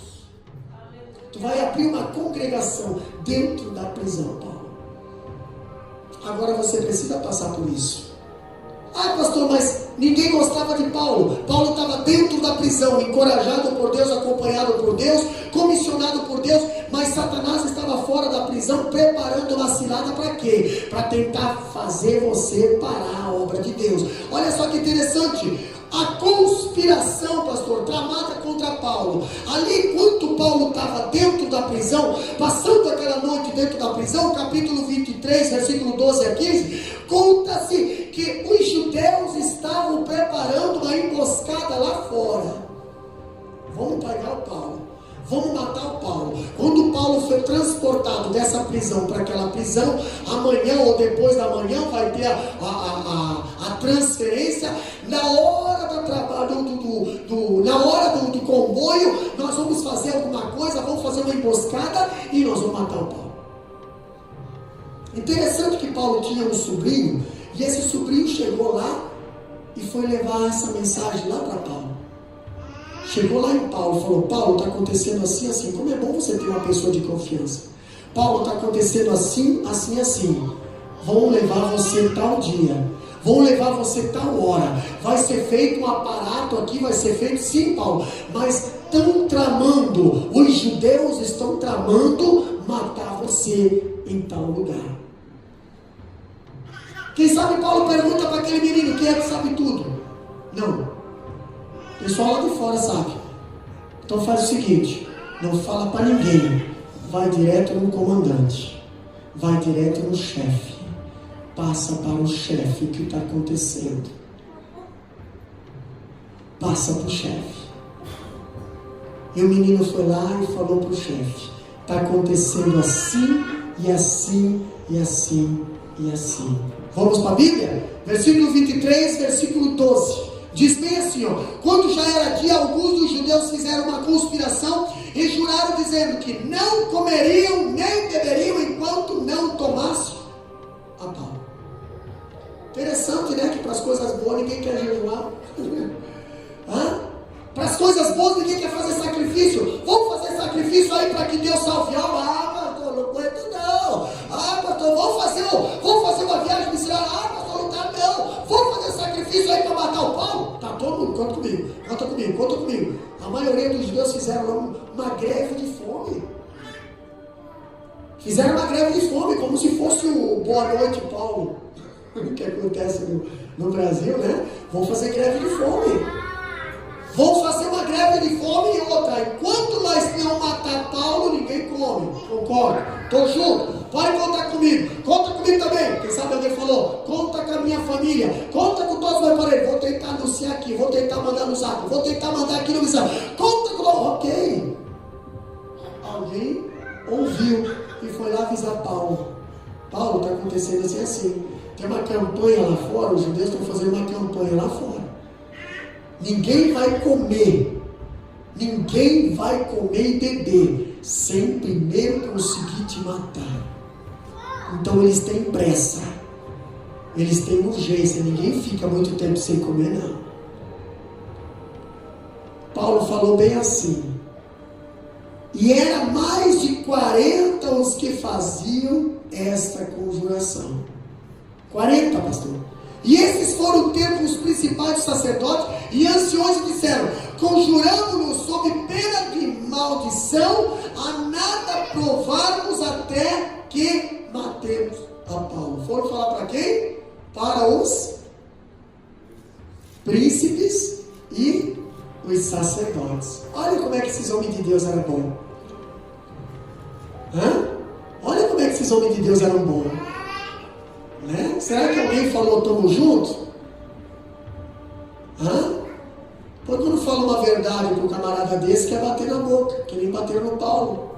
Tu vai abrir uma congregação dentro da prisão, Paulo. Agora você precisa passar por isso. Ah, pastor, mas ninguém gostava de Paulo. Paulo estava dentro da prisão, encorajado por Deus, acompanhado por Deus, comissionado por Deus, mas Satanás estava fora da prisão, preparando uma cilada para quê? Para tentar fazer você parar a obra de Deus. Olha só que interessante. A conspiração, pastor, tramada contra Paulo. Ali, enquanto Paulo estava dentro da prisão, passando aquela noite dentro da prisão, capítulo 23, versículo 12 a 15, conta-se que os judeus estavam preparando uma emboscada lá fora. Vamos pegar o Paulo. Vamos matar o Paulo. Quando o Paulo foi transportado dessa prisão para aquela prisão, amanhã ou depois da manhã vai ter a transferência. Na hora do trabalho, na hora do comboio, nós vamos fazer alguma coisa, vamos fazer uma emboscada e nós vamos matar o Paulo. Interessante que Paulo tinha um sobrinho, e esse sobrinho chegou lá e foi levar essa mensagem lá para Paulo. Chegou lá em Paulo, falou: Paulo, está acontecendo assim, assim. Como é bom você ter uma pessoa de confiança. Paulo, está acontecendo assim, assim, assim. Vão levar você tal dia. Vão levar você tal hora. Vai ser feito um aparato aqui, vai ser feito, sim, Paulo. Mas estão tramando, os judeus estão tramando matar você em tal lugar. Quem sabe Paulo pergunta para aquele menino: quem é que sabe tudo? Não. O pessoal lá de fora sabe. Então faz o seguinte: não fala para ninguém. Vai direto no comandante. Vai direto no chefe. Passa para o chefe o que está acontecendo. Passa para o chefe. E o menino foi lá e falou para o chefe: está acontecendo assim, e assim, e assim, e assim. Vamos para a Bíblia? Versículo 23, versículo 12. Diz bem assim, ó: quando já era dia, alguns dos judeus fizeram uma conspiração e juraram, dizendo que não comeriam nem beberiam enquanto não tomassem a Paulo. Interessante, né? Que para as coisas boas ninguém quer jejuar. Para as coisas boas ninguém quer fazer sacrifício. Vamos fazer sacrifício aí para que Deus salve alma. Ah, pastor, não aguento não. Ah, pastor, vamos fazer uma viagem missionária. Ah, pastor, não tá não. Vamos fazer sacrifício aí para matar o Paulo? Tá, todo mundo, conta comigo. A maioria dos judeus fizeram uma greve de fome. Fizeram uma greve de fome, como se fosse o Boa Noite, Paulo. O que acontece no Brasil, né? Vão fazer greve de fome. Vão fazer uma greve de fome e outra. Enquanto nós não matar Paulo, ninguém come. Concordo? Tô junto. Pode contar comigo. Conta comigo também. Quem sabe alguém falou? Conta com a minha família. Conta com todos os meus parentes. Vou tentar anunciar aqui. Vou tentar mandar no zap. Vou tentar mandar aqui no missão. Conta com... Ok. Alguém ouviu e foi lá avisar Paulo. Paulo, está acontecendo assim. Tem uma campanha lá fora. Os judeus estão fazendo uma campanha lá fora. Ninguém vai comer e beber sem primeiro conseguir te matar. Então eles têm pressa, eles têm urgência. Ninguém fica muito tempo sem comer, não. Paulo falou bem assim: e era mais de 40 os que faziam esta conjuração. 40, pastor. E esses foram termos principais dos sacerdotes e anciões e disseram: conjuramos-nos sob pena de maldição, a nada provarmos até que matemos a Paulo. Foram falar para quem? Para os príncipes e os sacerdotes. Olha como é que esses homens de Deus eram bons. Olha como é que esses homens de Deus eram bons. Né? Será que alguém falou tamo junto? Quando não fala uma verdade para um camarada desse, quer bater na boca, que nem bateram no Paulo.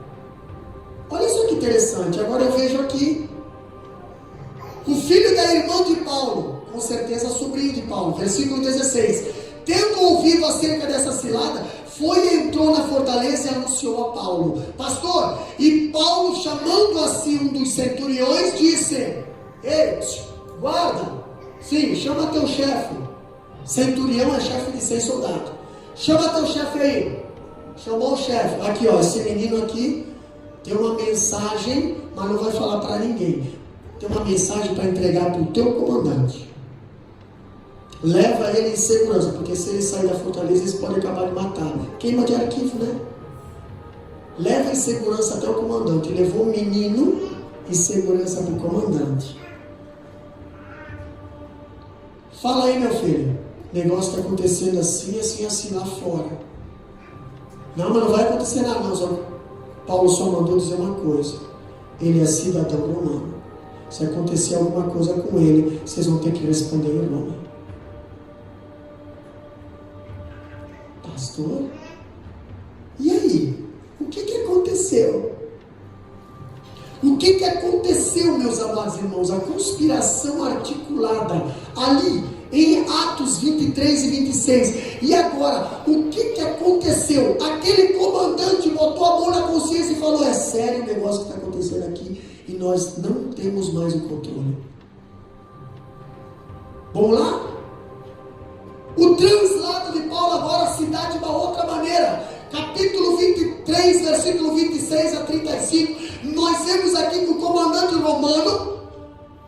Olha só que interessante. Agora eu vejo aqui o filho da irmã de Paulo, com certeza sobrinho de Paulo, versículo 16: tendo ouvido acerca dessa cilada, foi e entrou na fortaleza e anunciou a Paulo. Pastor, e Paulo, chamando assim um dos centuriões, disse: ei, guarda, sim, chama teu chefe. Centurião é chefe de 100 soldados. Chama teu chefe aí. Chamou o chefe. Aqui, ó, esse menino aqui tem uma mensagem, mas não vai falar para ninguém. Tem uma mensagem para entregar para o teu comandante. Leva ele em segurança, porque se ele sair da fortaleza, eles podem acabar de matar. Queima de arquivo, né? Leva em segurança até o comandante. Levou o menino em segurança para o comandante. Fala aí, meu filho. O negócio está acontecendo assim lá fora. Não, mas não vai acontecer nada, não. Paulo só mandou dizer uma coisa: ele é cidadão romano. Se acontecer alguma coisa com ele, vocês vão ter que responder em Roma. Pastor? E aí? O que aconteceu? O que aconteceu, meus amados irmãos? A conspiração articulada ali em Atos 23 e 26. E agora, o que aconteceu? Aquele comandante botou a mão na consciência e falou: é sério o negócio que está acontecendo aqui e nós não temos mais o controle. Vamos lá? O translado de Paulo agora se dá de uma outra maneira. Capítulo 23, versículo 26 a 35. Nós vemos aqui que o comandante romano,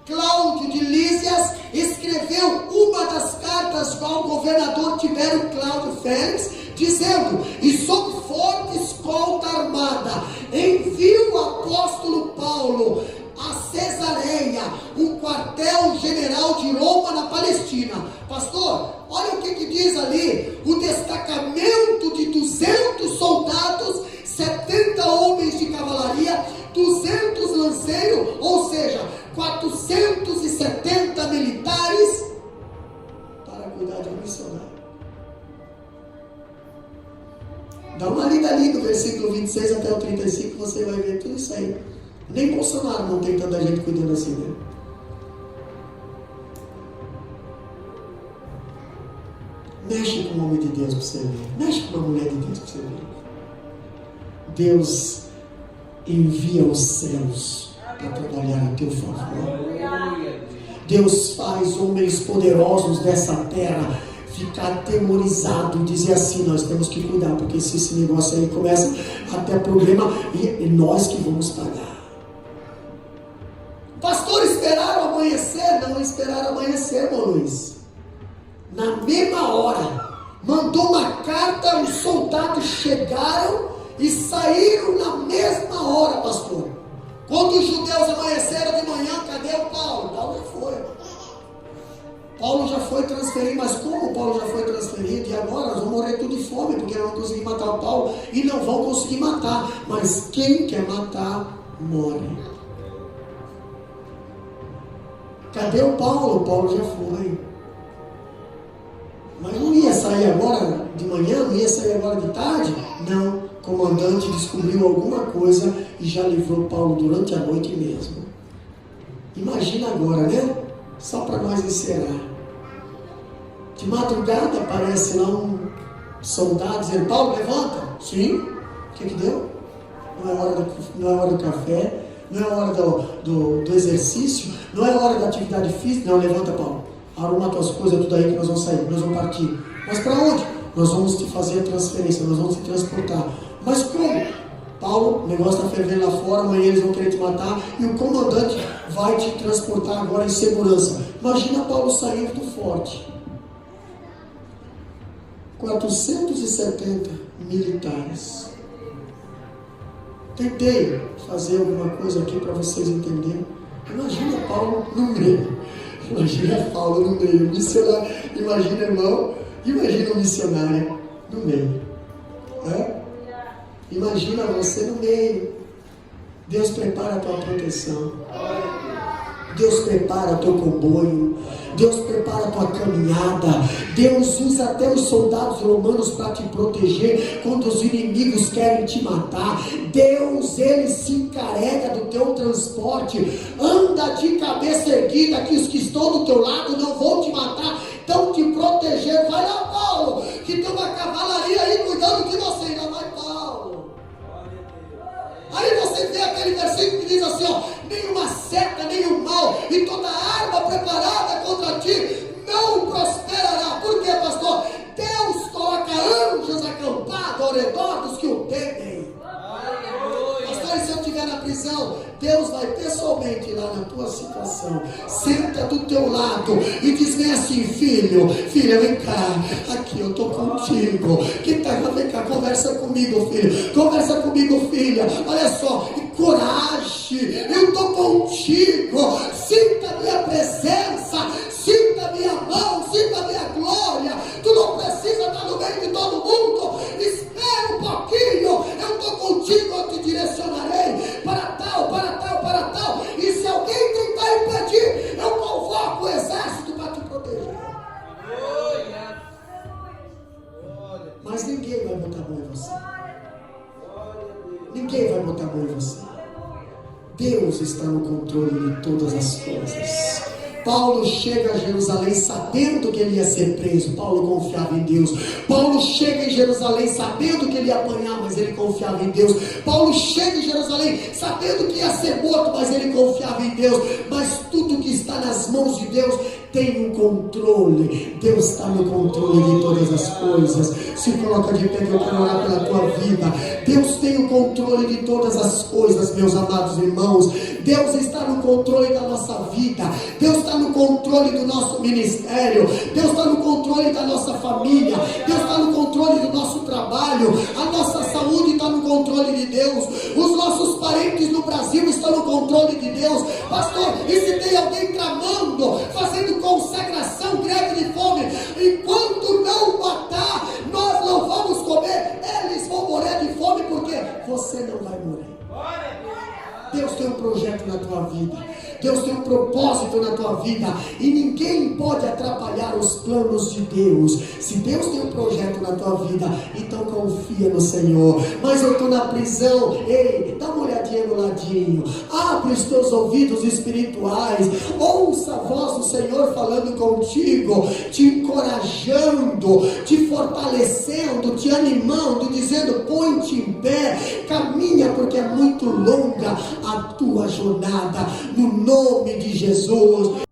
Cláudio de Lísias, escreveu uma das cartas ao governador Tibério Cláudio Félix, dizendo: e sob forte escolta armada, envia o apóstolo Paulo a Cesareia, um quartel-general de Roma na Palestina. Pastor, olha o que diz ali: o destacamento de 200 soldados, 70 homens de cavalaria, 200 lanceiros, ou seja, 470 militares para cuidar de um missionário. Dá uma lida ali do versículo 26 até o 35, você vai ver tudo isso aí. Nem Bolsonaro não tem tanta gente cuidando assim, né? Mexe com o homem de Deus para você ver. Mexe com a mulher de Deus para você ver. Deus envia os céus para trabalhar a teu favor. Deus faz homens poderosos dessa terra ficar atemorizado e dizer assim: nós temos que cuidar, porque se esse negócio aí começa a ter problema, e nós que vamos pagar. Pastor, esperaram amanhecer? Não esperaram amanhecer, irmão Luiz. Na mesma hora, mandou uma carta, os soldados chegaram e saíram na mesma hora, pastor. Quando os judeus amanheceram de manhã, cadê o Paulo? Paulo já foi. Paulo já foi transferido, mas como Paulo já foi transferido, e agora nós vamos morrer tudo de fome, porque não vão conseguir matar o Paulo, e não vão conseguir matar, mas quem quer matar, morre. Cadê o Paulo? O Paulo já foi. Mas não ia sair agora de manhã, não ia sair agora de tarde? Não, o comandante descobriu alguma coisa e já livrou Paulo durante a noite mesmo. Imagina agora, né? Só para nós encerrar. De madrugada aparece lá um soldado dizendo: Paulo, levanta. Sim. O que deu? Não é hora do café, não é hora do exercício, não é hora da atividade física. Não, levanta, Paulo. Arruma tuas coisas, tudo aí que nós vamos sair, nós vamos partir. Mas para onde? Nós vamos te fazer a transferência, nós vamos te transportar. Mas como? Paulo, o negócio está fervendo lá fora, amanhã eles vão querer te matar e o comandante vai te transportar agora em segurança. Imagina Paulo saindo do forte. 470 militares. Tentei fazer alguma coisa aqui para vocês entenderem. Imagina Paulo no meio. Imagina Paulo no meio. Missionário. Imagina, irmão. Imagina um missionário no meio. Imagina você no meio. Deus prepara a tua proteção. Deus prepara o teu comboio. Deus prepara a tua caminhada. Deus usa até os soldados romanos para te proteger quando os inimigos querem te matar. Deus, Ele se encarrega do teu transporte. Anda de cabeça erguida, que os que estão do teu lado não vão te matar, estão te proteger. Vai lá, Paulo, que tem uma cavalaria aí cuidando de você. Ainda vai, Paulo. Aí você vê aquele versículo que diz assim, ó: nenhuma seta, nenhum mal e toda arma preparada contra ti não prosperará. Por quê, pastor? Deus coloca anjos acampados ao redor dos que o temem. Pastor, e se eu estiver na prisão, Deus vai pessoalmente ir lá na tua situação, senta do teu lado e diz bem assim: filho, filha, vem cá, aqui eu estou contigo. Que tá, vem cá, conversa comigo, filho, conversa comigo, filha, olha só, coragem, eu estou contigo, sinta a minha presença, sinta a minha mão, sinta a minha glória. Tu não precisa estar no meio de todo mundo, espera um pouquinho, eu estou contigo, eu te direcionarei para tal, para tal, para tal. E se alguém tentar impedir, eu convoco o exército para te proteger. Mas ninguém vai botar a mão em você. Ninguém vai botar a mão em você. Deus está no controle de todas as coisas. Paulo chega a Jerusalém sabendo que ele ia ser preso. Paulo confiava em Deus. Paulo chega em Jerusalém sabendo que ele ia apanhar, mas ele confiava em Deus. Paulo chega em Jerusalém sabendo que ia ser morto, mas ele confiava em Deus. Mas tudo que está nas mãos de Deus tem um controle. Deus está no controle de todas as coisas. Se coloca de pé que eu quero orar pela tua vida. Deus tem o controle de todas as coisas, meus amados irmãos. Deus está no controle da nossa vida. Deus está no controle do nosso ministério. Deus está no controle da nossa família. Deus está no controle do nosso trabalho. A nossa saúde está no controle de Deus. Os nossos parentes no Brasil estão no controle de Deus. Pastor, e se tem alguém tramando, fazendo consagração, greve de fome, enquanto não matar, nós não vamos comer, eles vão morrer de fome, porque você não vai morrer. Deus tem um projeto na tua vida. Deus tem um propósito na tua vida. E ninguém pode atrapalhar os planos de Deus. Se Deus tem um projeto na tua vida, então confia no Senhor. Mas eu estou na prisão. Ei, dá uma olhadinha no ladinho. Abre os teus ouvidos espirituais. Ouça a voz do Senhor falando contigo, te encorajando, te fortalecendo, te animando, dizendo: põe-te em pé, caminha, porque é muito longa a tua jornada. No nome de Jesus.